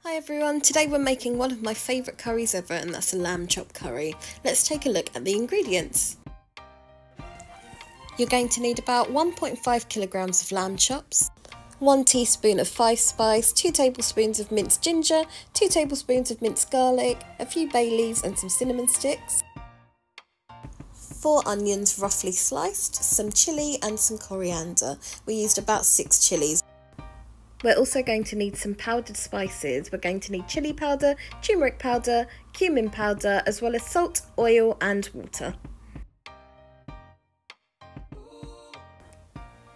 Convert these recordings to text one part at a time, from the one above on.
Hi everyone, today we're making one of my favourite curries ever, and that's a lamb chop curry. Let's take a look at the ingredients. You're going to need about 1.5 kilograms of lamb chops, 1 teaspoon of 5 spice, 2 tablespoons of minced ginger, 2 tablespoons of minced garlic, a few bay leaves and some cinnamon sticks, 4 onions roughly sliced, some chilli and some coriander. We used about 6 chillies. We're also going to need some powdered spices. We're going to need chilli powder, turmeric powder, cumin powder, as well as salt, oil and water.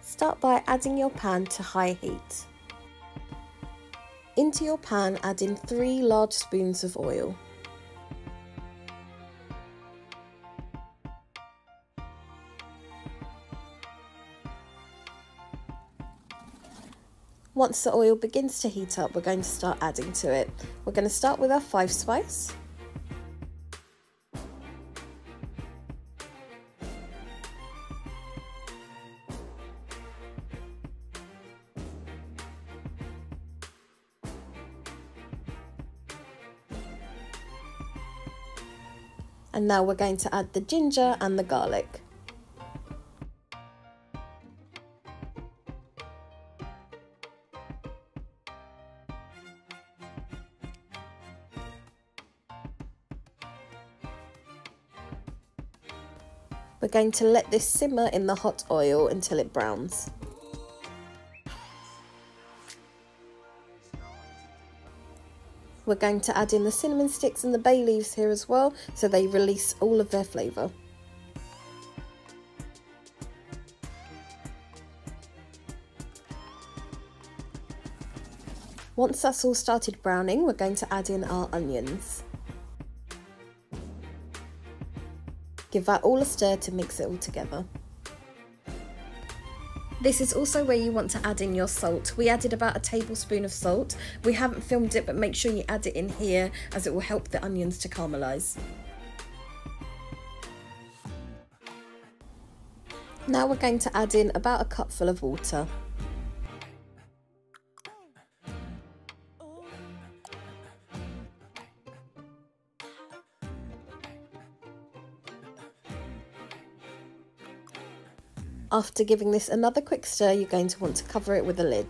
Start by adding your pan to high heat. Into your pan, add in 3 large spoons of oil. Once the oil begins to heat up, we're going to start adding to it. We're going to start with our 5 spice. And now we're going to add the ginger and the garlic. We're going to let this simmer in the hot oil until it browns. We're going to add in the cinnamon sticks and the bay leaves here as well, so they release all of their flavour. Once that's all started browning, we're going to add in our onions. Give that all a stir to mix it all together. This is also where you want to add in your salt. We added about a tablespoon of salt. We haven't filmed it, but make sure you add it in here as it will help the onions to caramelise. Now we're going to add in about a cupful of water. After giving this another quick stir, you're going to want to cover it with a lid.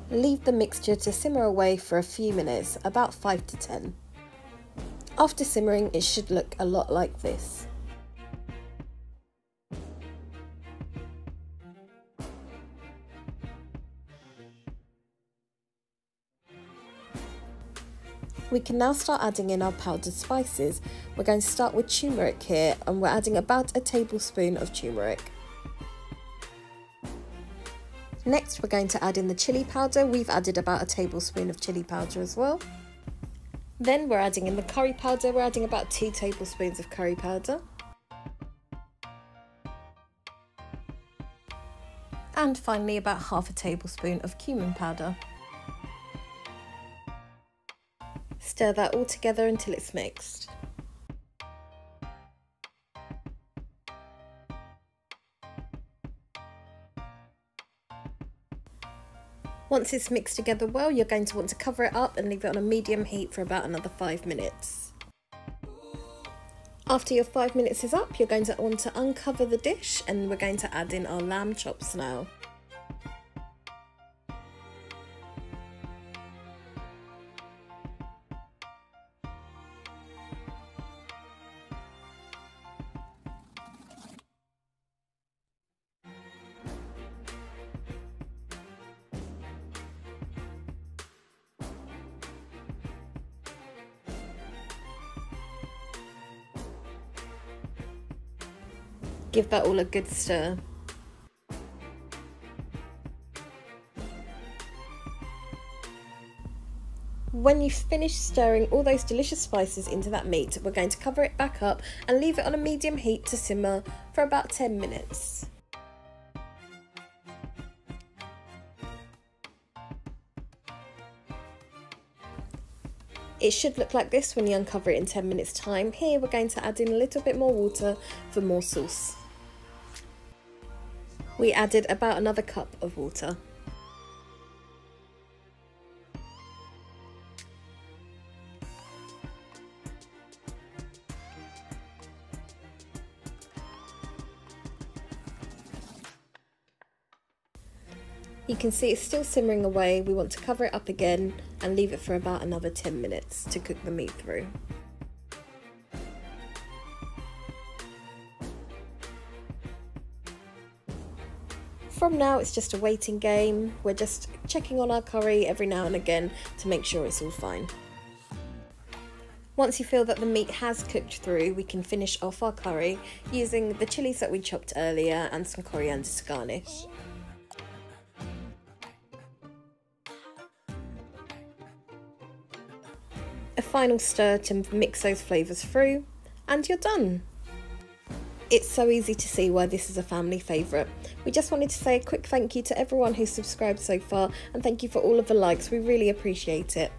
Leave the mixture to simmer away for a few minutes, about 5 to 10. After simmering, it should look a lot like this. We can now start adding in our powdered spices. We're going to start with turmeric here, and we're adding about a tablespoon of turmeric. Next, we're going to add in the chilli powder. We've added about a tablespoon of chilli powder as well. Then we're adding in the curry powder. We're adding about 2 tablespoons of curry powder. And finally, about half a tablespoon of cumin powder. Stir that all together until it's mixed. Once it's mixed together well, you're going to want to cover it up and leave it on a medium heat for about another 5 minutes. After your 5 minutes is up, you're going to want to uncover the dish, and we're going to add in our lamb chops now. Give that all a good stir. When you've finished stirring all those delicious spices into that meat, we're going to cover it back up and leave it on a medium heat to simmer for about 10 minutes. It should look like this when you uncover it in 10 minutes time. Here we're going to add in a little bit more water for more sauce. We added about another cup of water. You can see it's still simmering away. We want to cover it up again and leave it for about another 10 minutes to cook the meat through. From now it's just a waiting game. We're just checking on our curry every now and again to make sure it's all fine. Once you feel that the meat has cooked through, we can finish off our curry using the chilies that we chopped earlier and some coriander to garnish. A final stir to mix those flavours through, and you're done. It's so easy to see why this is a family favourite. We just wanted to say a quick thank you to everyone who's subscribed so far, and thank you for all of the likes, we really appreciate it.